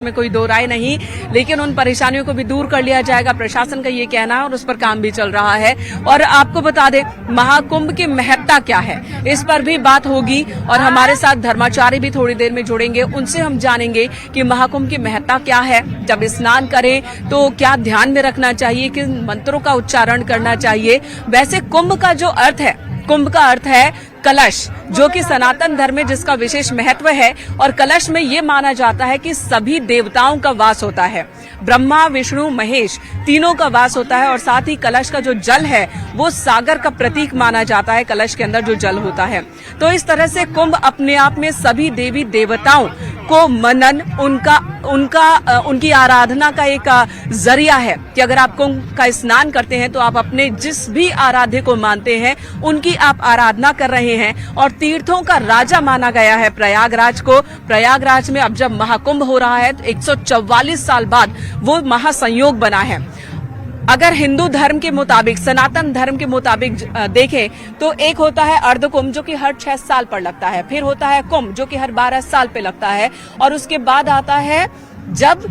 में कोई दो राय नहीं, लेकिन उन परेशानियों को भी दूर कर लिया जाएगा, प्रशासन का ये कहना है और उस पर काम भी चल रहा है। और आपको बता दें महाकुंभ की महत्ता क्या है, इस पर भी बात होगी और हमारे साथ धर्माचार्य भी थोड़ी देर में जुड़ेंगे, उनसे हम जानेंगे कि महाकुंभ की महत्ता क्या है, जब स्नान करें तो क्या ध्यान में रखना चाहिए, किन मंत्रों का उच्चारण करना चाहिए। वैसे कुंभ का जो अर्थ है, कुंभ का अर्थ है कलश, जो कि सनातन धर्म में जिसका विशेष महत्व है। और कलश में ये माना जाता है कि सभी देवताओं का वास होता है, ब्रह्मा विष्णु महेश तीनों का वास होता है। और साथ ही कलश का जो जल है वो सागर का प्रतीक माना जाता है, कलश के अंदर जो जल होता है। तो इस तरह से कुंभ अपने आप में सभी देवी देवताओं को मनन, उनकी आराधना का एक जरिया है कि अगर आप कुंभ का स्नान करते हैं तो आप अपने जिस भी आराध्य को मानते हैं उनकी आप आराधना कर रहे हैं। और तीर्थों का राजा माना गया है प्रयागराज को। प्रयागराज में अब जब महाकुंभ हो रहा है तो 144 साल बाद वो महासंयोग बना है। अगर हिंदू धर्म के मुताबिक, सनातन धर्म के मुताबिक देखें तो एक होता है अर्ध कुंभ जो कि हर 6 साल पर लगता है, फिर होता है कुंभ जो कि हर 12 साल पे लगता है, और उसके बाद आता है जब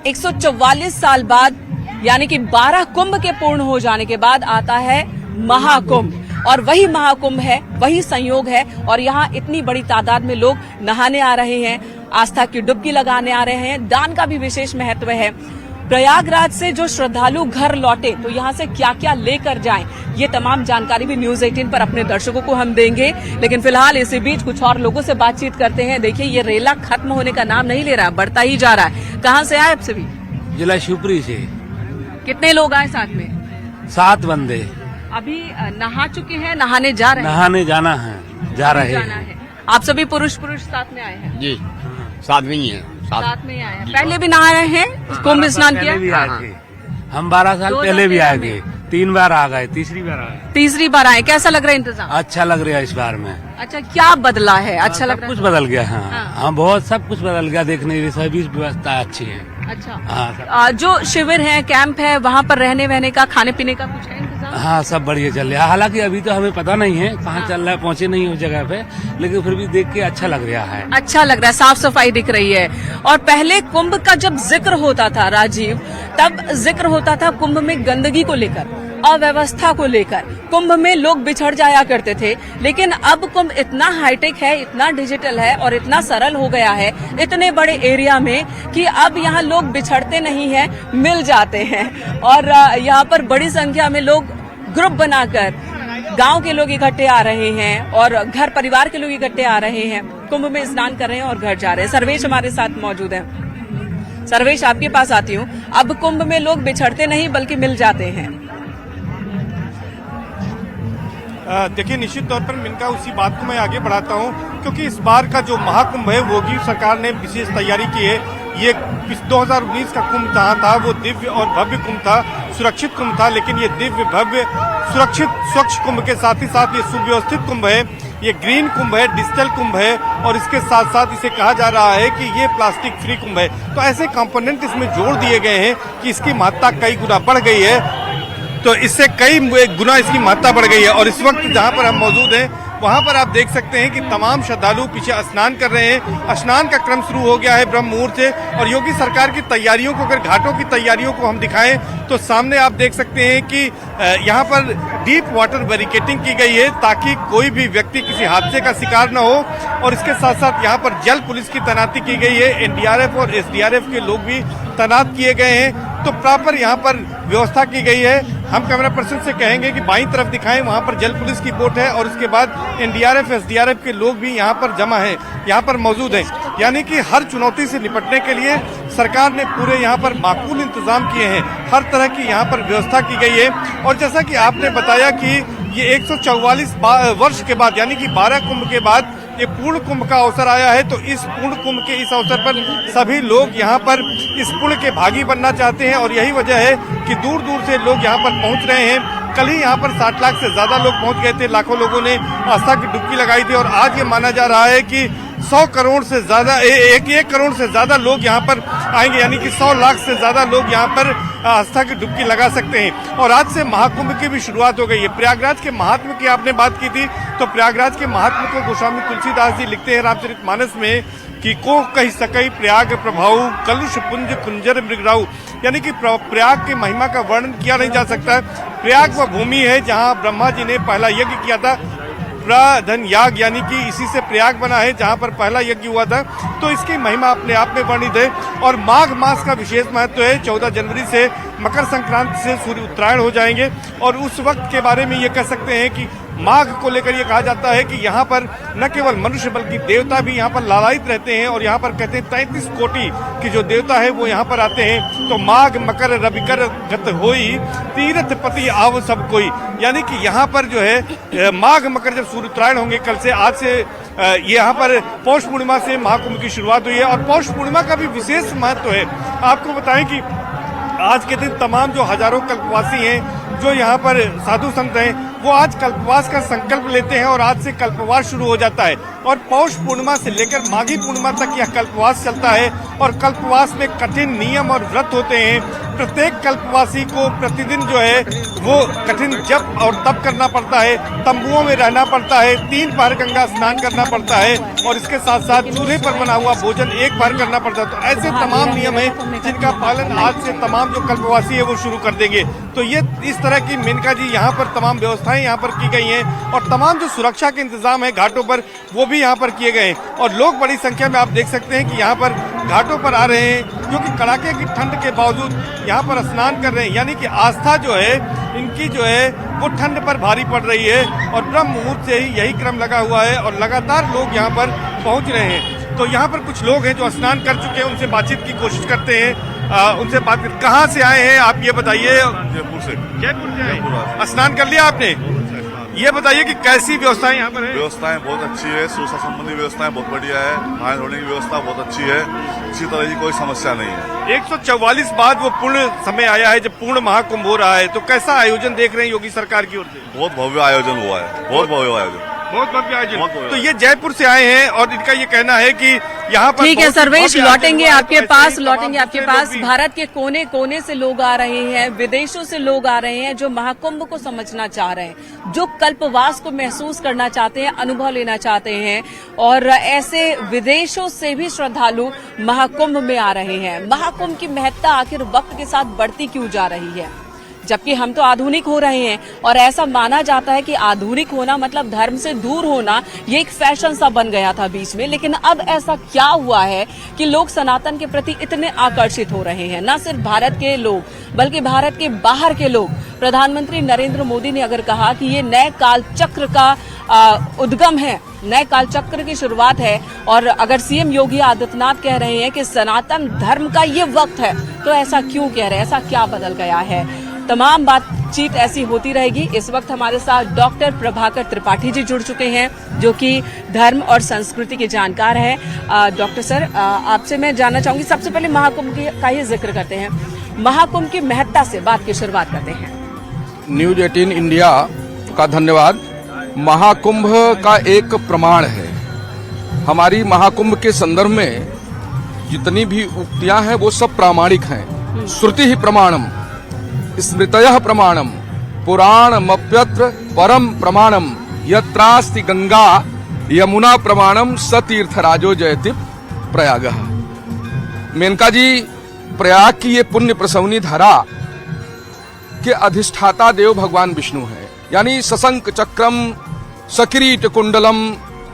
144 साल बाद यानी कि 12 कुंभ के पूर्ण हो जाने के बाद आता है महाकुंभ। और वही महाकुंभ है, वही संयोग है। और यहाँ इतनी बड़ी तादाद में लोग नहाने आ रहे हैं, आस्था की डुबकी लगाने आ रहे हैं। दान का भी विशेष महत्व है। प्रयागराज से जो श्रद्धालु घर लौटे तो यहाँ से क्या क्या लेकर जाएं, ये तमाम जानकारी भी न्यूज 18 पर अपने दर्शकों को हम देंगे। लेकिन फिलहाल इसी बीच कुछ और लोगों से बातचीत करते हैं। देखिए ये रेला खत्म होने का नाम नहीं ले रहा, बढ़ता ही जा रहा है। कहाँ से आए आप सभी? जिला शिवपुरी से। कितने लोग आए साथ में? 7 बंदे। अभी नहा चुके हैं, नहाने जा रहे हैं? नहाने जाना है, जा रहे हैं। आप सभी पुरुष साथ में आए हैं? जी, साथ में ही है। साथ में आए हैं। पहले भी नहा रहे हैं, कुंभ स्नान किया? हम 12 साल पहले भी आए थे, 3 बार आ गए, तीसरी बार आए। कैसा लग रहा है इंतजाम? अच्छा लग रहा है इस बार में। अच्छा, क्या बदला है? अच्छा लग रहा है? कुछ बदल गया। हाँ, बहुत सब कुछ बदल गया। देखने की सभी व्यवस्था अच्छी है। अच्छा। हाँ, जो शिविर है, कैंप है, वहाँ पर रहने वहने का, खाने पीने का कुछ है इंतजाम? हाँ, सब बढ़िया चल रहा है। हालांकि अभी तो हमें पता नहीं है कहाँ चल रहा है, पहुँचे नहीं उस जगह पे, लेकिन फिर भी देख के अच्छा लग रहा है। अच्छा लग रहा है, साफ सफाई दिख रही है। और पहले कुंभ का जब जिक्र होता था राजीव, तब जिक्र होता था कुंभ में गंदगी को लेकर, अव्यवस्था को लेकर, कुंभ में लोग बिछड़ जाया करते थे। लेकिन अब कुंभ इतना हाईटेक है, इतना डिजिटल है और इतना सरल हो गया है इतने बड़े एरिया में कि अब यहाँ लोग बिछड़ते नहीं हैं, मिल जाते हैं। और यहाँ पर बड़ी संख्या में लोग ग्रुप बनाकर, गांव के लोग इकट्ठे आ रहे हैं और घर परिवार के लोग इकट्ठे आ रहे हैं, कुंभ में स्नान कर रहे हैं और घर जा रहे हैं। सर्वेश हमारे साथ मौजूद है। सर्वेश, आपके पास आती हूँ। अब कुंभ में लोग बिछड़ते नहीं बल्कि मिल जाते हैं। देखिए, निश्चित तौर पर मिनका उसी बात को मैं आगे बढ़ाता हूं, क्योंकि इस बार का जो महाकुंभ है वो भी सरकार ने विशेष तैयारी की है। ये 2019 का कुंभ जहाँ था वो दिव्य और भव्य कुंभ था, सुरक्षित कुंभ था। लेकिन ये दिव्य भव्य सुरक्षित स्वच्छ कुंभ के साथ ही साथ ये सुव्यवस्थित कुंभ है, ये ग्रीन कुंभ है, डिजिटल कुंभ है, और इसके साथ साथ इसे कहा जा रहा है कि ये प्लास्टिक फ्री कुंभ है। तो ऐसे कंपोनेंट इसमें जोड़ दिए गए हैं कि इसकी महत्ता कई गुना बढ़ गई है। तो इससे कई गुना इसकी महत्ता बढ़ गई है। और इस वक्त जहां पर हम मौजूद हैं वहां पर आप देख सकते हैं कि तमाम श्रद्धालु पीछे स्नान कर रहे हैं। स्नान का क्रम शुरू हो गया है ब्रह्म मुहूर्त से। और योगी सरकार की तैयारियों को, अगर घाटों की तैयारियों को हम दिखाएं तो सामने आप देख सकते हैं कि यहाँ पर डीप वाटर बैरिकेडिंग की गई है ताकि कोई भी व्यक्ति किसी हादसे का शिकार न हो। और इसके साथ साथ यहाँ पर जल पुलिस की तैनाती की गई है, एनडीआरएफ और एसडीआरएफ के लोग भी तैनात किए गए हैं। तो प्रॉपर यहाँ पर व्यवस्था की गई है। हम कैमरा पर्सन से कहेंगे कि बाईं तरफ दिखाएं, वहाँ पर जल पुलिस की बोट है और उसके बाद एनडीआरएफ एसडीआरएफ के लोग भी यहाँ पर जमा हैं, यहाँ पर मौजूद हैं। यानी कि हर चुनौती से निपटने के लिए सरकार ने पूरे यहाँ पर माकूल इंतजाम किए हैं, हर तरह की यहाँ पर व्यवस्था की गई है। और जैसा कि आपने बताया कि ये 144 वर्ष के बाद यानी कि 12 कुंभ के बाद ये पूर्ण कुंभ का अवसर आया है। तो इस पूर्ण कुंभ के इस अवसर पर सभी लोग यहाँ पर इस पुण्य के भागी बनना चाहते हैं और यही वजह है कि दूर दूर से लोग यहाँ पर पहुँच रहे हैं। कल ही यहाँ पर 60 लाख से ज्यादा लोग पहुँच गए थे, लाखों लोगों ने आस्था की डुबकी लगाई थी। और आज ये माना जा रहा है कि 100 करोड़ से ज्यादा, 1 करोड़ से ज्यादा लोग यहाँ पर आएंगे, यानी कि 100 लाख से ज्यादा लोग यहाँ पर आस्था की डुबकी लगा सकते हैं। और आज से महाकुंभ की भी शुरुआत हो गई है। प्रयागराज के महात्म की आपने बात की थी, तो प्रयागराज के महात्म को गोस्वामी तुलसीदास जी लिखते हैं रामचरितमानस में कि को कही सकई प्रयाग प्रभाव कलुष पुंज कुंजर मृगराऊ, यानी कि प्रयाग की महिमा का वर्णन किया नहीं जा सकता। प्रयाग वह भूमि है जहां ब्रह्मा जी ने पहला यज्ञ किया था, प्रधन याग, यानी कि इसी से प्रयाग बना है जहां पर पहला यज्ञ हुआ था। तो इसकी महिमा अपने आप में वर्णित है। और माघ मास का विशेष महत्व है। 14 जनवरी से मकर संक्रांति से सूर्य उत्तरायण हो जाएंगे और उस वक्त के बारे में ये कह सकते हैं कि माघ को लेकर ये कहा जाता है कि यहाँ पर न केवल मनुष्य बल्कि देवता भी यहाँ पर लालायित रहते हैं। और यहाँ पर कहते हैं 33 कोटि के जो देवता है वो यहाँ पर आते हैं। तो माघ मकर रविकर गत होई तीर्थ पति आव सब कोई, यानी कि यहाँ पर जो है माघ मकर जब सूर्य उत्तरायण होंगे, कल से आज से ये यहाँ पर पौष पूर्णिमा से महाकुंभ की शुरुआत हुई है। और पौष पूर्णिमा का भी विशेष महत्व है। आपको बताएं कि आज के दिन तमाम जो हजारों कल्पवासी हैं, जो यहाँ पर साधु संत हैं, वो आज कल्पवास का संकल्प लेते हैं और आज से कल्पवास शुरू हो जाता है। और पौष पूर्णिमा से लेकर माघी पूर्णिमा तक यह कल्पवास चलता है। और कल्पवास में कठिन नियम और व्रत होते हैं। प्रत्येक कल्पवासी को प्रतिदिन जो है वो कठिन जप और तप करना पड़ता है, तंबुओं में रहना पड़ता है, 3 बार गंगा स्नान करना पड़ता है और इसके साथ साथ चूल्हे पर बना हुआ भोजन 1 बार करना पड़ता है। तो ऐसे तमाम नियम हैं जिनका पालन आज से तमाम जो कल्पवासी है वो शुरू कर देंगे। तो ये इस तरह की मेनका जी यहाँ पर तमाम व्यवस्थाएं यहाँ पर की गई हैं और तमाम जो सुरक्षा के इंतजाम है घाटों पर वो भी यहाँ पर किए गए हैं। और लोग बड़ी संख्या में आप देख सकते हैं कि यहाँ पर घाटों पर आ रहे हैं, जो कि कड़ाके की ठंड के बावजूद यहाँ पर स्नान कर रहे हैं। यानी कि आस्था जो है इनकी जो है वो ठंड पर भारी पड़ रही है। और ब्रह्म मुहूर्त से ही यही क्रम लगा हुआ है और लगातार लोग यहाँ पर पहुँच रहे हैं। तो यहाँ पर कुछ लोग हैं जो स्नान कर चुके हैं, उनसे बातचीत की कोशिश करते हैं। उनसे बात कर, कहाँ से आए हैं आप ये बताइए? जयपुर से। जयपुर से आए, स्नान कर लिया आपने? ये बताइए कि कैसी व्यवस्थाएं यहाँ पर है? व्यवस्थाएं बहुत अच्छी है, सुरक्षा संबंधी व्यवस्थाएं बहुत बढ़िया है, नहाने धोने की व्यवस्था बहुत अच्छी है, किसी तरह की कोई समस्या नहीं है। 144 बाद वो पूर्ण समय आया है जब पूर्ण महाकुंभ हो रहा है, तो कैसा आयोजन देख रहे हैं योगी सरकार की ओर से? बहुत भव्य आयोजन हुआ है, बहुत भव्य आयोजन, बहुत भव्य आयोजन। तो ये जयपुर से आए हैं और इनका ये कहना है कि यहाँ पर ठीक है सर्वेश, लौटेंगे आपके पास, लौटेंगे आपके पास। भी। भारत के कोने कोने से लोग आ रहे हैं, विदेशों से लोग आ रहे हैं जो महाकुंभ को समझना चाह रहे हैं, जो कल्पवास को महसूस करना चाहते हैं, अनुभव लेना चाहते हैं। और ऐसे विदेशों से भी श्रद्धालु महाकुंभ में आ रहे हैं। महाकुंभ की महत्ता आखिर वक्त के साथ बढ़ती क्यों जा रही है, जबकि हम तो आधुनिक हो रहे हैं? और ऐसा माना जाता है कि आधुनिक होना मतलब धर्म से दूर होना, ये एक फैशन सा बन गया था बीच में। लेकिन अब ऐसा क्या हुआ है कि लोग सनातन के प्रति इतने आकर्षित हो रहे हैं? न सिर्फ भारत के लोग बल्कि भारत के बाहर के लोग। प्रधानमंत्री नरेंद्र मोदी ने अगर कहा कि ये नए काल चक्र का उद्गम है, नए काल चक्र की शुरुआत है, और अगर सीएम योगी आदित्यनाथ कह रहे हैं कि सनातन धर्म का ये वक्त है, तो ऐसा क्यों कह रहे हैं? ऐसा क्या बदल गया है? तमाम बातचीत ऐसी होती रहेगी। इस वक्त हमारे साथ डॉक्टर प्रभाकर त्रिपाठी जी जुड़ चुके हैं, जो कि धर्म और संस्कृति के जानकार हैं। डॉक्टर सर, आपसे मैं जानना चाहूंगी, सबसे पहले महाकुंभ का ही जिक्र करते हैं, महाकुंभ की महत्ता से बात की शुरुआत करते हैं। न्यूज 18 इंडिया का धन्यवाद। महाकुंभ का एक प्रमाण है। हमारी महाकुंभ के संदर्भ में जितनी भी उक्तियां हैं वो सब प्रामाणिक हैं। श्रुति ही प्रमाणम, स्मृतयः प्रमाणम, पुराणमप्यत्र परम प्रमाणम, यत्रास्ति गंगा यमुना प्रमाणम स तीर्थराजो जयति प्रयागः। मेनका जी, प्रयाग की ये पुण्य प्रसवनी धरा के अधिष्ठाता देव भगवान विष्णु है। यानी सशंक चक्रम सकिरीट कुंडलम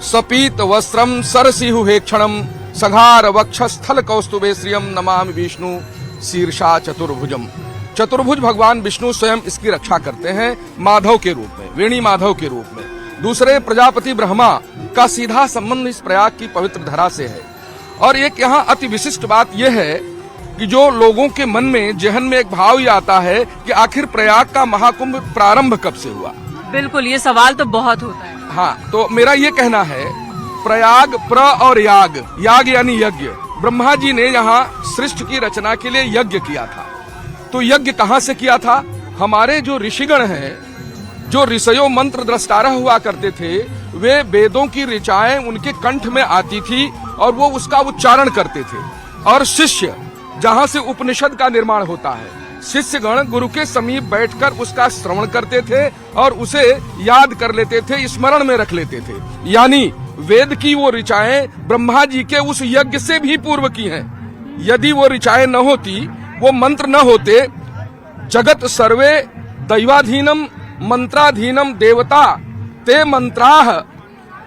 सपीत वस्त्रम सरसिहु हेक्षणम सघार वक्षस्थल कौस्तुभे श्रियम नमामि विष्णु शीर्षा चतुर्भुजम। चतुर्भुज भगवान विष्णु स्वयं इसकी रक्षा करते हैं माधव के रूप में, वेणी माधव के रूप में। दूसरे प्रजापति ब्रह्मा का सीधा संबंध इस प्रयाग की पवित्र धरा से है। और एक यहाँ अति विशिष्ट बात यह है कि जो लोगों के मन में, जहन में एक भाव ये आता है कि आखिर प्रयाग का महाकुंभ प्रारंभ कब से हुआ। बिल्कुल, ये सवाल तो बहुत होता है। हाँ, तो मेरा ये कहना है, प्रयाग प्र और याग, याग यानी यज्ञ। ब्रह्मा जी ने यहाँ सृष्टि की रचना के लिए यज्ञ किया था। तो यज्ञ कहाँ से किया था? हमारे जो ऋषिगण हैं, जो ऋषयो मंत्र द्रष्टारा हुआ करते थे, वे वेदों की ऋचाएं उनके कंठ में आती थी और वो उसका उच्चारण करते थे। और शिष्य, जहाँ से उपनिषद का निर्माण होता है, शिष्यगण गुरु के समीप बैठकर उसका श्रवण करते थे और उसे याद कर लेते थे, स्मरण में रख लेते थे। यानी वेद की वो ऋचाएं ब्रह्मा जी के उस यज्ञ से भी पूर्व की हैं। यदि वो ऋचाएं न होती, वो मंत्र न होते, जगत सर्वे दैवाधीनम मंत्राधीनम देवता ते मंत्राह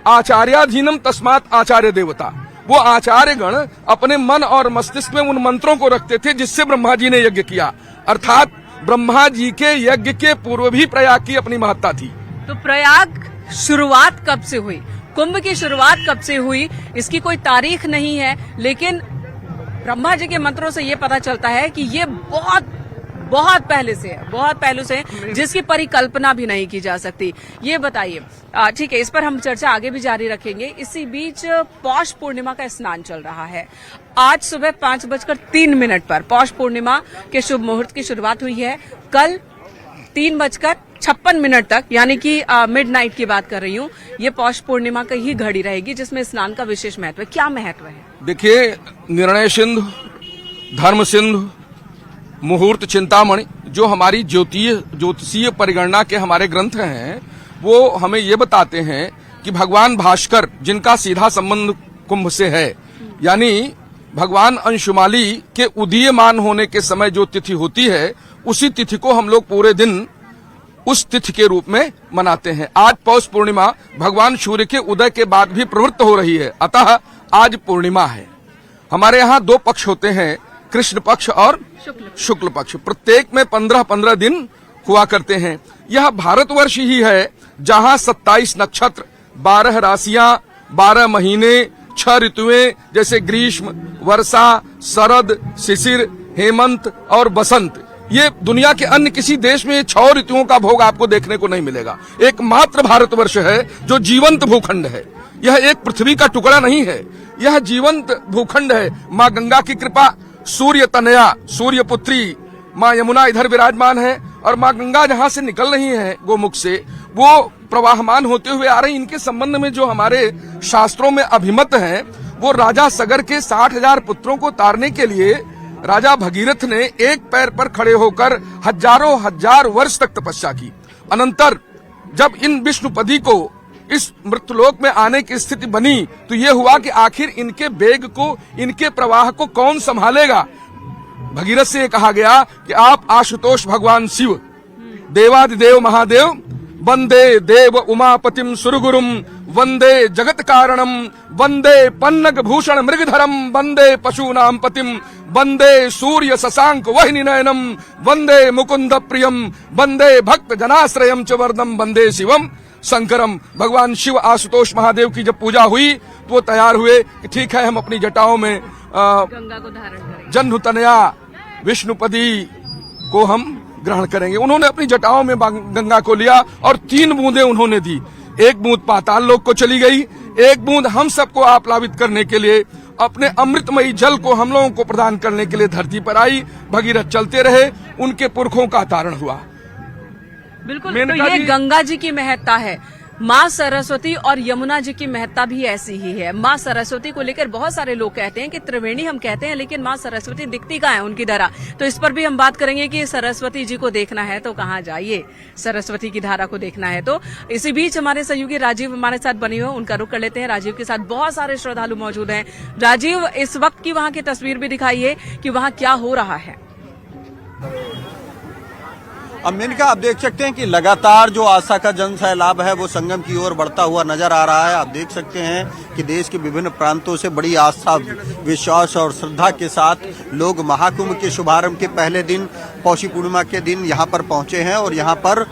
आचार्याधीनम तस्मात् आचार्य देवता। वो आचार्य गण अपने मन और मस्तिष्क में उन मंत्रों को रखते थे जिससे ब्रह्मा जी ने यज्ञ किया, अर्थात ब्रह्मा जी के यज्ञ के पूर्व भी प्रयाग की अपनी महत्ता थी। तो प्रयाग शुरुआत कब से हुई, कुंभ की शुरुआत कब से हुई, इसकी कोई तारीख नहीं है, लेकिन ब्रह्मा जी के मंत्रों से ये पता चलता है कि ये बहुत पहले से है, बहुत पहले से है, जिसकी परिकल्पना भी नहीं की जा सकती। ये बताइए, ठीक है, इस पर हम चर्चा आगे भी जारी रखेंगे। इसी बीच पौष पूर्णिमा का स्नान चल रहा है। आज सुबह 5:03 पर पौष पूर्णिमा के शुभ मुहूर्त की शुरुआत हुई है। कल 3:56 तक, यानी कि मिडनाइट की बात कर रही हूँ, ये पौष पूर्णिमा की ही घड़ी रहेगी जिसमें स्नान का विशेष महत्व है। क्या महत्व है? देखिए, निर्णय सिंधु, धर्म सिंधु, मुहूर्त चिंतामणि, जो हमारी ज्योतिषीय परिगणना के हमारे ग्रंथ हैं, वो हमें ये बताते हैं कि भगवान भास्कर, जिनका सीधा संबंध कुंभ से है, यानी भगवान अंशुमाली के उदीयमान होने के समय जो तिथि होती है, उसी तिथि को हम लोग पूरे दिन उस तिथि के रूप में मनाते हैं। आज पौष पूर्णिमा भगवान सूर्य के उदय के बाद भी प्रवृत्त हो रही है, अतः आज पूर्णिमा है। हमारे यहाँ 2 पक्ष होते हैं, कृष्ण पक्ष और शुक्ल पक्ष। प्रत्येक में 15-15 दिन हुआ करते हैं। यह भारतवर्ष ही है जहां 27 नक्षत्र, 12 राशियां, 12 महीने, 6 ऋतुएं जैसे ग्रीष्म, वर्षा, शरद, शिशिर, हेमंत और बसंत। ये दुनिया के अन्य किसी देश में 6 ऋतुओं का भोग आपको देखने को नहीं मिलेगा। एकमात्र भारतवर्ष है जो जीवंत भूखंड है। यह एक पृथ्वी का टुकड़ा नहीं है, यह जीवंत भूखंड है। माँ गंगा की कृपा, सूर्य तनया, सूर्य पुत्री माँ यमुना इधर विराजमान है, और माँ गंगा जहाँ से निकल रही है गोमुख से, वो प्रवाहमान होते हुए आ रही। इनके संबंध में जो हमारे शास्त्रों में अभिमत है, वो राजा सगर के 60,000 पुत्रों को तारने के लिए राजा भगीरथ ने एक पैर पर खड़े होकर हजारों हजार वर्ष तक तपस्या की। अनंतर जब इन विष्णुपदी को इस मृत्युलोक में आने की स्थिति बनी, तो ये हुआ कि आखिर इनके वेग को, इनके प्रवाह को कौन संभालेगा। भगीरथ से कहा गया कि आप आशुतोष भगवान शिव, देवादिदेव महादेव, वंदे देव उमापतिम सुरगुरुम, वंदे जगत कारणम, वंदे पन्नग भूषण मृगधरम, वंदे पशूनाम पतिम, वंदे सूर्य शशांक वहिनी नयनम, वंदे मुकुंद प्रियम, वंदे भक्त जनाश्रयम च वरदम, वंदे शिवम शंकरम। भगवान शिव आशुतोष महादेव की जब पूजा हुई तो वो तैयार हुए कि ठीक है, हम अपनी जटाओं में गंगा को धारण करेंगे, जन्नु तनया विष्णुपदी को हम ग्रहण करेंगे। उन्होंने अपनी जटाओं में गंगा को लिया और 3 बूंदें उन्होंने दी। 1 बूंद पाताल लोक को चली गई, 1 बूंद हम सबको आप्लावित करने के लिए, अपने अमृतमयी जल को हम लोगों को प्रदान करने के लिए धरती पर आई। भगीरथ चलते रहे, उनके पुरखों का तारण हुआ। बिल्कुल, तो ये गंगा जी की महत्ता है। माँ सरस्वती और यमुना जी की महत्ता भी ऐसी ही है। माँ सरस्वती को लेकर बहुत सारे लोग कहते हैं कि त्रिवेणी हम कहते हैं, लेकिन माँ सरस्वती दिखती कहाँ है उनकी धारा। तो इस पर भी हम बात करेंगे कि सरस्वती जी को देखना है तो कहाँ जाइए, सरस्वती की धारा को देखना है तो। इसी बीच हमारे सहयोगी राजीव हमारे साथ बने हुए, उनका रुख कर लेते हैं। राजीव के साथ बहुत सारे श्रद्धालु मौजूद हैं। राजीव, इस वक्त की वहाँ की तस्वीर भी दिखाइए कि वहाँ क्या हो रहा है। अब मेनका आप देख सकते हैं कि लगातार जो आस्था का जन सैलाब है वो संगम की ओर बढ़ता हुआ नजर आ रहा है। आप देख सकते हैं कि देश के विभिन्न प्रांतों से बड़ी आस्था, विश्वास और श्रद्धा के साथ लोग महाकुंभ के शुभारंभ के पहले दिन, पौषी पूर्णिमा के दिन यहाँ पर पहुंचे हैं और यहाँ पर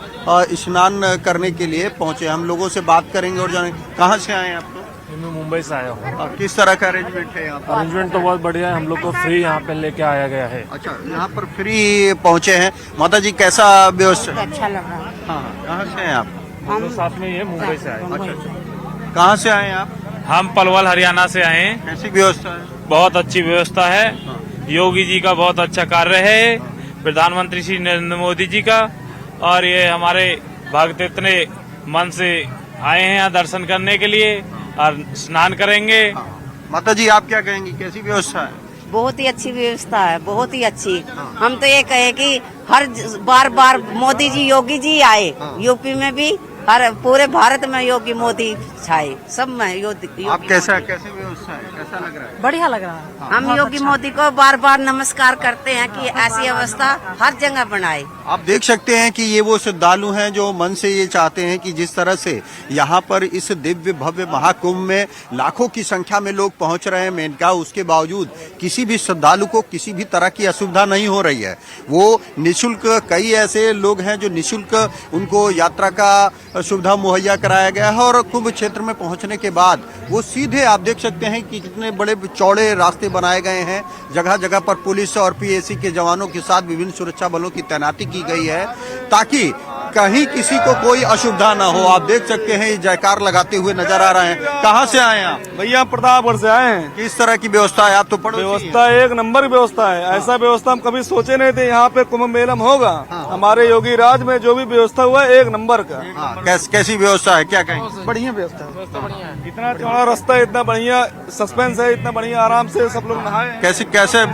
स्नान करने के लिए पहुंचे। हम लोगों से बात करेंगे और जाने कहाँ से आए हैं आप? मैं मुंबई से आया हूँ। और किस तरह का अरेंजमेंट है यहाँ पर? अरेंजमेंट तो बहुत बढ़िया है, हम लोग को फ्री यहाँ पे लेके आया गया है। अच्छा, यहाँ पर फ्री पहुँचे हैं। माता जी कैसा व्यवस्था? अच्छा लग रहा है। हाँ, कहाँ से हैं आप? हम लोग साथ में ये मुंबई से आए। अच्छा, कहाँ से आए हैं आप? हम पलवल हरियाणा से आए हैं। कैसी व्यवस्था है? बहुत अच्छी व्यवस्था है। योगी जी का बहुत अच्छा कार्य है, प्रधानमंत्री श्री नरेंद्र मोदी जी का, और ये हमारे भक्त इतने मन से आए हैं यहाँ दर्शन करने के लिए और स्नान करेंगे। माता जी आप क्या कहेंगी, कैसी व्यवस्था है? बहुत ही अच्छी व्यवस्था है, बहुत ही अच्छी। हम तो ये कहे कि हर बार मोदी जी, योगी जी आए, यूपी में भी, हर पूरे भारत में योगी मोदी अच्छा है सब में आप कैसे व्यवस्था है, कैसा लग रहा है? बढ़िया लग रहा है। हम योगी मोदी को बार बार नमस्कार करते हैं कि ऐसी अवस्था हर जगह बनाए। आप देख सकते हैं कि ये वो श्रद्धालु हैं जो मन से ये चाहते हैं कि जिस तरह से यहाँ पर इस दिव्य भव्य महाकुंभ में लाखों की संख्या में लोग पहुंच रहे हैं मेनका, उसके बावजूद किसी भी श्रद्धालु को किसी भी तरह की असुविधा नहीं हो रही है। वो निःशुल्क, कई ऐसे लोग हैं जो निःशुल्क उनको यात्रा का सुविधा मुहैया कराया गया है और कुंभ क्षेत्र में पहुंचने के बाद वो सीधे, आप देख सकते हैं कि कितने बड़े चौड़े रास्ते बनाए गए हैं, जगह जगह पर पुलिस और पीएसी के जवानों के साथ विभिन्न सुरक्षा बलों की तैनाती की गई है ताकि कहीं किसी को कोई असुविधा ना हो। आप देख सकते हैं ये जयकार लगाते हुए नजर आ रहे हैं। कहाँ से आए हैं आप? भैया प्रतापगढ़ से आए हैं। किस तरह की व्यवस्था है? आप तो पड़ोसी हैं। व्यवस्था एक नंबर व्यवस्था है। ऐसा व्यवस्था हम कभी सोचे नहीं थे यहाँ पे कुंभ मेलम होगा। हमारे योगी राज में जो भी व्यवस्था हुआ है एक नंबर का। कैसी व्यवस्था है, क्या कहें? बढ़िया व्यवस्था है। इतना चौड़ा रास्ता है, इतना बढ़िया सस्पेंस है, इतना बढ़िया आराम से सब लोग नहाए। कैसे व्यवस्था?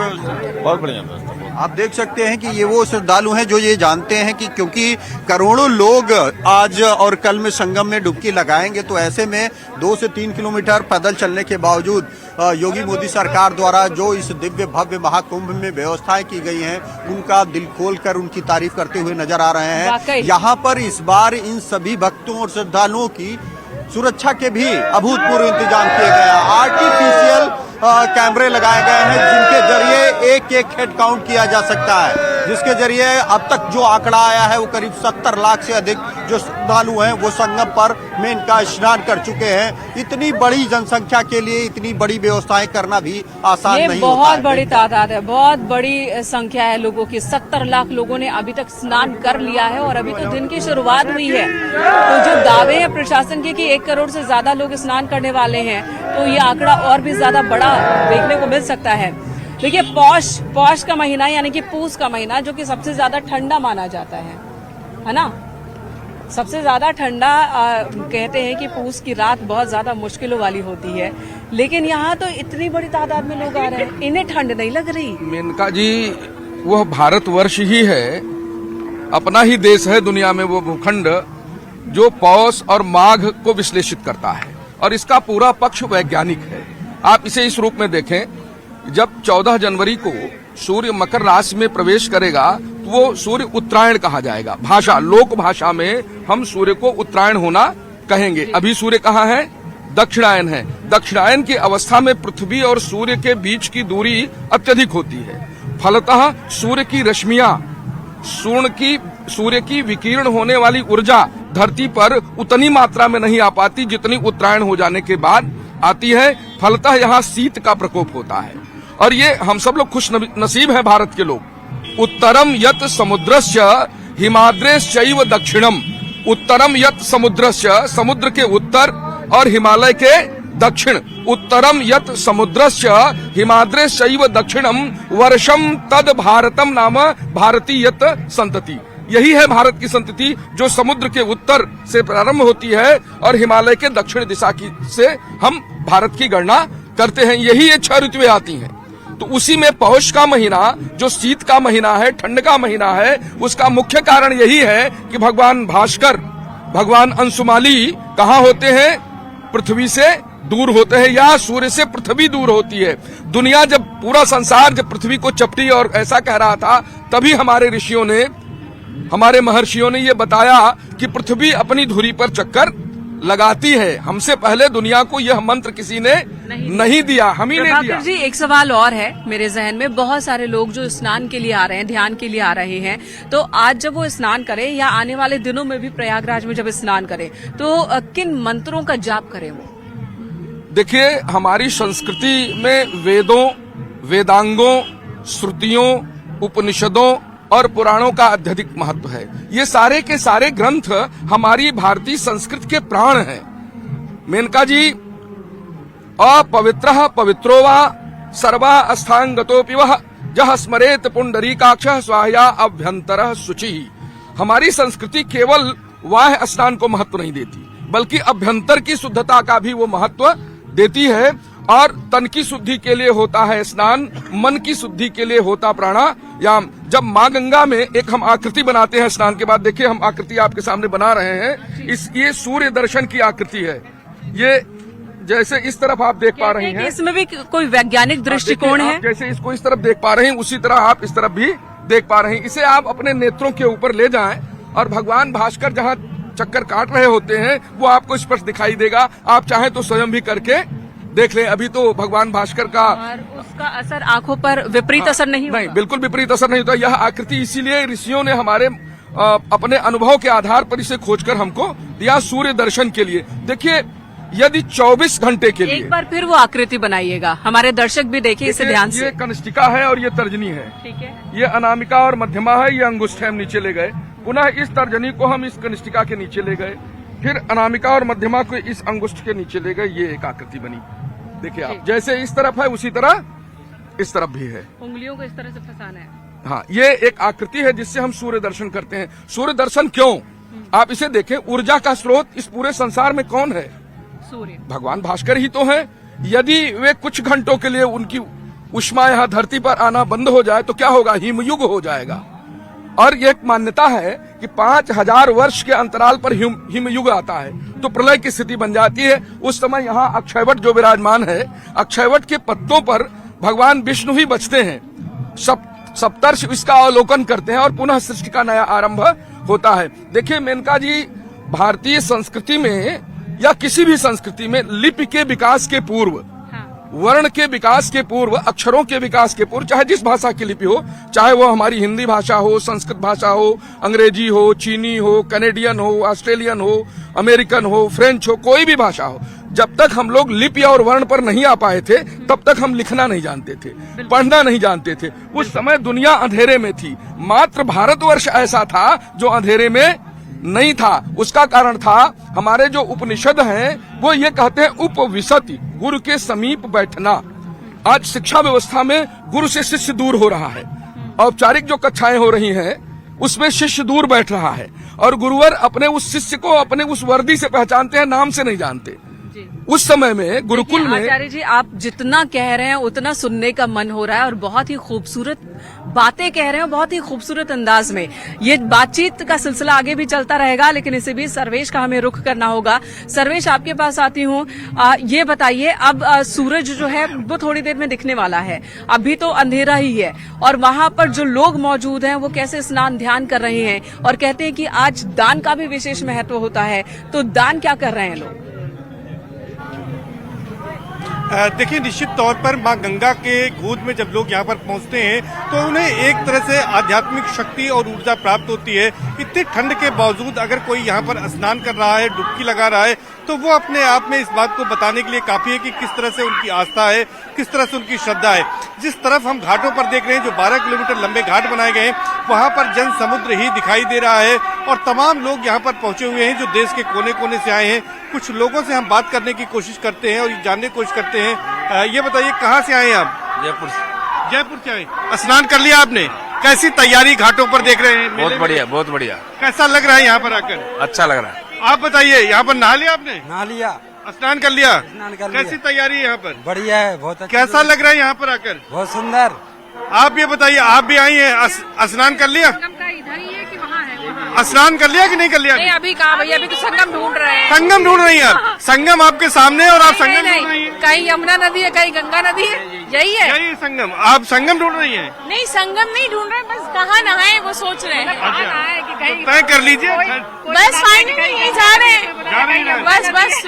बहुत बढ़िया व्यवस्था। आप देख सकते हैं कि ये वो श्रद्धालु हैं जो ये जानते हैं कि क्योंकि करोड़ों लोग आज और कल में संगम में डुबकी लगाएंगे, तो ऐसे में 2 से 3 किलोमीटर पैदल चलने के बावजूद योगी मोदी सरकार द्वारा जो इस दिव्य भव्य महाकुंभ में व्यवस्थाएं की गई हैं उनका दिल खोलकर उनकी तारीफ करते हुए नजर आ रहे हैं। यहाँ पर इस बार इन सभी भक्तों और श्रद्धालुओं की सुरक्षा के भी अभूतपूर्व इंतजाम किए गए हैं। आर्टिफिशियल कैमरे लगाए गए हैं जिनके जरिए एक हेड काउंट किया जा सकता है, जिसके जरिए अब तक जो आंकड़ा आया है वो करीब 70 लाख से अधिक जो श्रद्धालु हैं वो संगम पर मेनका स्नान कर चुके हैं। इतनी बड़ी जनसंख्या के लिए इतनी बड़ी व्यवस्थाएं करना भी आसान नहीं होता है। बहुत बड़ी तादाद है, बहुत बड़ी संख्या है लोगों की। 70 लाख लोगों ने अभी तक स्नान कर लिया है और अभी तो दिन की शुरुआत हुई है। तो जो दावे हैं प्रशासन के कि 1 करोड़ से ज्यादा लोग स्नान करने वाले हैं, तो ये आंकड़ा और भी ज्यादा बड़ा देखने को मिल सकता है। देखिए पौष का महीना यानी कि पूस का महीना जो कि सबसे ज्यादा ठंडा माना जाता है ना, सबसे ज्यादा ठंडा कहते हैं कि पूस की रात बहुत ज्यादा मुश्किलों वाली होती है, लेकिन यहाँ तो इतनी बड़ी तादाद में लोग आ रहे हैं, इन्हें ठंड नहीं लग रही? मेनका जी, वह भारतवर्ष ही है, अपना ही देश है दुनिया में, वो भूखंड जो पौष और माघ को विश्लेषित करता है और इसका पूरा पक्ष वैज्ञानिक है। आप इसे इस रूप में देखें, जब 14 जनवरी को सूर्य मकर राशि में प्रवेश करेगा तो वो सूर्य उत्तरायण कहा जाएगा। लोक भाषा में हम सूर्य को उत्तरायण होना कहेंगे। अभी सूर्य कहाँ है? दक्षिणायन है। दक्षिणायन की अवस्था में पृथ्वी और सूर्य के बीच की दूरी अत्यधिक होती है। फलतः सूर्य की रश्मियां, सूर्य की विकीर्ण होने वाली ऊर्जा धरती पर उतनी मात्रा में नहीं आ पाती जितनी उत्तरायण हो जाने के बाद आती है। फलतः यहाँ शीत का प्रकोप होता है और ये हम सब लोग खुश नसीब है भारत के लोग। उत्तरम यत समुद्रस्य हिमाद्रेश्चैव दक्षिणम। उत्तरम यत समुद्रस्य, समुद्र के उत्तर और हिमालय के दक्षिण। उत्तरम यत समुद्रस्य हिमाद्रेश्चैव दक्षिणम वर्षम तद भारतम नाम भारती यत संतति। यही है भारत की संतति जो समुद्र के उत्तर से प्रारंभ होती है और हिमालय के दक्षिण दिशा की से हम भारत की गणना करते हैं। यही ये 6 ऋतुएं आती हैं। तो उसी में पौष का महीना जो शीत का महीना है, ठंड का महीना है, उसका मुख्य कारण यही है कि भगवान भास्कर, भगवान अंशुमाली कहाँ होते हैं? पृथ्वी से दूर होते हैं या सूर्य से पृथ्वी दूर होती है। दुनिया जब, पूरा संसार जब पृथ्वी को चपटी और ऐसा कह रहा था, तभी हमारे ऋषियों ने, हमारे महर्षियों ने ये बताया कि पृथ्वी अपनी धुरी पर चक्कर लगाती है। हमसे पहले दुनिया को यह मंत्र किसी ने नहीं दिया, हम ही ने दिया। जी, एक सवाल और है मेरे जहन में। बहुत सारे लोग जो स्नान के लिए आ रहे हैं, ध्यान के लिए आ रहे हैं, तो आज जब वो स्नान करें या आने वाले दिनों में भी प्रयागराज में जब स्नान करें तो किन मंत्रों का जाप करें वो? देखिए, हमारी संस्कृति में वेदों, वेदांगों, श्रुतियों, उपनिषदों और पुराणों का अत्यधिक महत्व है। ये सारे के सारे ग्रंथ हमारी भारतीय संस्कृति के प्राण हैं। मेनका जी, अपवित्रः पवित्रो वा सर्वा अस्थांगतोपि वः जह स्मरेत पुंडरीकाक्षः स्वाह्या अभ्यंतरः शुचिः। हमारी संस्कृति केवल बाह्य स्नान को महत्व नहीं देती, बल्कि अभ्यंतर की शुद्धता का भी वो महत्व देती है। और तन की शुद्धि के लिए होता है स्नान, मन की शुद्धि के लिए होता प्राणायाम। जब माँ गंगा में एक हम आकृति बनाते हैं स्नान के बाद, देखिए हम आकृति आपके सामने बना रहे हैं, ये सूर्य दर्शन की आकृति है। ये जैसे इस तरफ आप देख पा रही हैं, इसमें भी कोई वैज्ञानिक दृष्टिकोण है। जैसे इसको इस तरफ देख पा रहे हैं, उसी तरह आप इस तरफ भी देख पा रहे हैं। इसे आप अपने नेत्रों के ऊपर ले जाएं और भगवान भास्कर जहाँ चक्कर काट रहे होते हैं वो आपको स्पष्ट दिखाई देगा। आप चाहें तो स्वयं भी करके देख लें। अभी तो भगवान भास्कर का और उसका असर आंखों पर विपरीत असर नहीं होगा? नहीं, बिल्कुल विपरीत असर नहीं होता। यह आकृति इसीलिए ऋषियों ने हमारे अपने अनुभव के आधार पर इसे खोजकर हमको दिया सूर्य दर्शन के लिए। देखिए, यदि 24 घंटे के लिए एक बार फिर वो आकृति बनाइएगा, हमारे दर्शक भी देखिए इसे ध्यान से। ये कनिष्ठिका है और ये तर्जनी है। ठीक है, ये अनामिका और मध्यमा है, ये अंगुष्ठ है, हम नीचे ले गए। पुनः इस तर्जनी को हम इस कनिष्ठिका के नीचे ले गए, फिर अनामिका और मध्यमा को इस अंगुष्ठ के नीचे ले गए। ये एक आकृति बनी। देखिए आप, जैसे इस तरफ है उसी तरह इस तरफ भी है। उंगलियों को इस तरह से फंसाना है। हाँ, ये एक आकृति है जिससे हम सूर्य दर्शन करते हैं। सूर्य दर्शन क्यों? आप इसे देखें, ऊर्जा का स्रोत इस पूरे संसार में कौन है? सूर्य, भगवान भास्कर ही तो है। यदि वे कुछ घंटों के लिए उनकी उष्मा यहाँ धरती पर आना बंद हो जाए तो क्या होगा? हिमयुग हो जाएगा। और ये एक मान्यता है कि 5000 वर्ष के अंतराल पर हिमयुग आता है तो प्रलय की स्थिति बन जाती है। उस समय यहाँ अक्षयवट जो विराजमान है, अक्षयवट के पत्तों पर भगवान विष्णु ही बचते हैं। सप्तर्षि इसका अवलोकन करते हैं और पुनः सृष्टि का नया आरंभ होता है। देखिए मेनका जी, भारतीय संस्कृति में या किसी भी संस्कृति में लिपि के विकास के पूर्व, वर्ण के विकास के पूर्व, अक्षरों के विकास के पूर्व, चाहे जिस भाषा की लिपि हो, चाहे वो हमारी हिंदी भाषा हो, संस्कृत भाषा हो, अंग्रेजी हो, चीनी हो, कनेडियन हो, ऑस्ट्रेलियन हो, अमेरिकन हो, फ्रेंच हो, कोई भी भाषा हो, जब तक हम लोग लिपि और वर्ण पर नहीं आ पाए थे तब तक हम लिखना नहीं जानते थे, पढ़ना नहीं जानते थे। उस समय दुनिया अंधेरे में थी। मात्र भारतवर्ष ऐसा था जो अंधेरे में नहीं था। उसका कारण था हमारे जो उपनिषद हैं वो ये कहते हैं उपविशति, गुरु के समीप बैठना। आज शिक्षा व्यवस्था में गुरु से शिष्य दूर हो रहा है। औपचारिक जो कक्षाएं हो रही हैं उसमें शिष्य दूर बैठ रहा है और गुरुवर अपने उस शिष्य को अपने उस वर्दी से पहचानते हैं, नाम से नहीं जानते। उस समय में गुरुकुल में, आचार्य जी आप जितना कह रहे हैं उतना सुनने का मन हो रहा है और बहुत ही खूबसूरत बातें कह रहे हैं, बहुत ही खूबसूरत अंदाज में। ये बातचीत का सिलसिला आगे भी चलता रहेगा, लेकिन इसे भी सर्वेश का हमें रुख करना होगा। सर्वेश, आपके पास आती हूँ। ये बताइए, अब सूरज जो है वो थोड़ी देर में दिखने वाला है, अभी तो अंधेरा ही है, और वहां पर जो लोग मौजूद हैं वो कैसे स्नान ध्यान कर रहे हैं और कहते हैं कि आज दान का भी विशेष महत्व होता है, तो दान क्या कर रहे हैं लोग? देखिए, निश्चित तौर पर मां गंगा के गोद में जब लोग यहाँ पर पहुंचते हैं तो उन्हें एक तरह से आध्यात्मिक शक्ति और ऊर्जा प्राप्त होती है। इतनी ठंड के बावजूद अगर कोई यहाँ पर स्नान कर रहा है, डुबकी लगा रहा है, तो वो अपने आप में इस बात को बताने के लिए काफी है कि किस तरह से उनकी आस्था है, किस तरह से उनकी श्रद्धा है। जिस तरफ हम घाटों पर देख रहे हैं, जो 12 किलोमीटर लंबे घाट बनाए गए हैं, वहां पर जन समुद्र ही दिखाई दे रहा है और तमाम लोग यहाँ पर पहुंचे हुए हैं जो देश के कोने कोने से आए हैं। कुछ लोगों से हम बात करने की कोशिश करते हैं और जानने की कोशिश करते हैं। ये बताइए, कहाँ से आए हैं आप? जयपुर से। जयपुर से आए। स्नान कर लिया आपने? कैसी तैयारी घाटों पर देख रहे हैं? बहुत बढ़िया, बहुत बढ़िया। कैसा लग रहा है यहाँ पर आकर? अच्छा लग रहा है। आप बताइए, यहाँ पर नहा लिया आपने? नहा लिया। स्नान कर लिया? स्नान कर लिया। कैसी तैयारी है यहाँ पर? बढ़िया है, बहुत अच्छा। कैसा लग रहा है यहाँ पर आकर? बहुत सुंदर। आप ये बताइए, आप भी आई हैं, स्नान कर लिया? इधर ही है कि वहाँ है? स्नान कर लिया कि नहीं कर लिया? नहीं, अभी कहाँ भैया, अभी तो संगम ढूंढ रहे हैं। संगम ढूंढ रही हैं? संगम आपके सामने और आप संगम ढूंढ रही हैं? कहीं यमुना नदी है, कहीं गंगा नदी है, यही है। यही संगम, आप संगम ढूंढ रही हैं? नहीं, संगम नहीं ढूंढ रहे, बस कहाँ नहाए वो सोच रहे हैं। तय कर लीजिए। बस फाइनली जा रहे हैं, बस।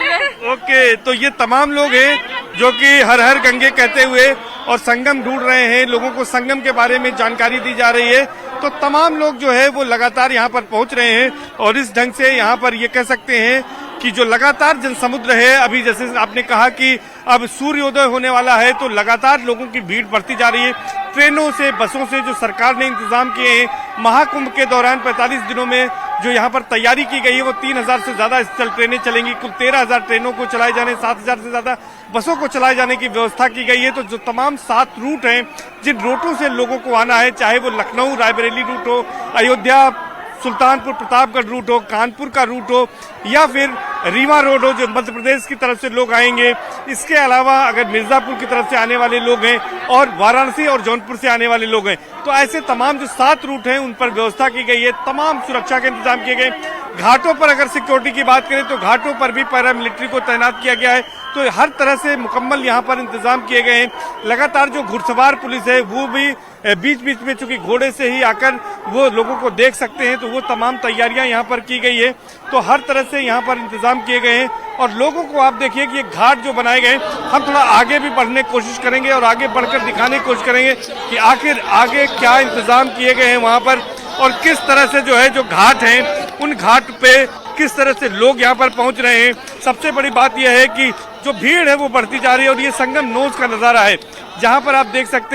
ओके, तो ये तमाम लोग हैं जो कि हर हर गंगे कहते हुए और संगम ढूंढ रहे हैं। लोगों को संगम के बारे में जानकारी दी जा रही है, तो तमाम लोग जो है वो लगातार यहाँ पर पहुंच रहे हैं और इस ढंग से यहाँ पर ये कह सकते हैं कि जो लगातार जनसमुद्र है, अभी जैसे आपने कहा कि अब सूर्योदय होने वाला है तो लगातार लोगों की भीड़ बढ़ती जा रही है। ट्रेनों से, बसों से जो सरकार ने इंतजाम किए हैं, महाकुंभ के दौरान 45 दिनों में जो यहाँ पर तैयारी की गई है वो 3000 से ज्यादा ट्रेनें चलेंगी। कुल 13000 ट्रेनों को चलाए जाने, 7000 से ज्यादा बसों को चलाए जाने की व्यवस्था की गई है। तो जो तमाम 7 रूट हैं, जिन रूटों से लोगों को आना है, चाहे वो लखनऊ रायबरेली रूट हो, अयोध्या सुल्तानपुर प्रतापगढ़ रूट हो, कानपुर का रूट हो या फिर रीवा रोड हो जो मध्य प्रदेश की तरफ से लोग आएंगे, इसके अलावा अगर मिर्जापुर की तरफ से आने वाले लोग हैं और वाराणसी और जौनपुर से आने वाले लोग हैं, तो ऐसे तमाम जो 7 रूट हैं उन पर व्यवस्था की गई है। तमाम सुरक्षा के इंतजाम किए गए। घाटों पर अगर सिक्योरिटी की बात करें तो घाटों पर भी पैरामिलिट्री को तैनात किया गया है। तो हर तरह से मुकम्मल यहाँ पर इंतजाम किए गए हैं। लगातार जो घुड़सवार पुलिस है वो भी बीच बीच में चूंकि घोड़े से ही आकर वो लोगों को देख सकते हैं, तो वो तमाम तैयारियां यहाँ पर की गई है। तो हर तरह से यहाँ पर इंतजाम किए गए हैं और लोगों को आप देखिए कि ये घाट जो बनाए गए, हम थोड़ा आगे भी बढ़ने की कोशिश करेंगे और आगे बढ़कर दिखाने की कोशिश करेंगे कि आखिर आगे क्या इंतजाम किए गए हैं वहाँ पर और किस तरह से जो है जो घाट हैं उन घाट पे किस तरह से लोग यहाँ पर पहुंच रहे हैं। सबसे बड़ी बात यह है कि जो भीड़ है वो बढ़ती जा रही है और ये संगम नोज का नजारा है जहाँ पर आप देख सकते हैं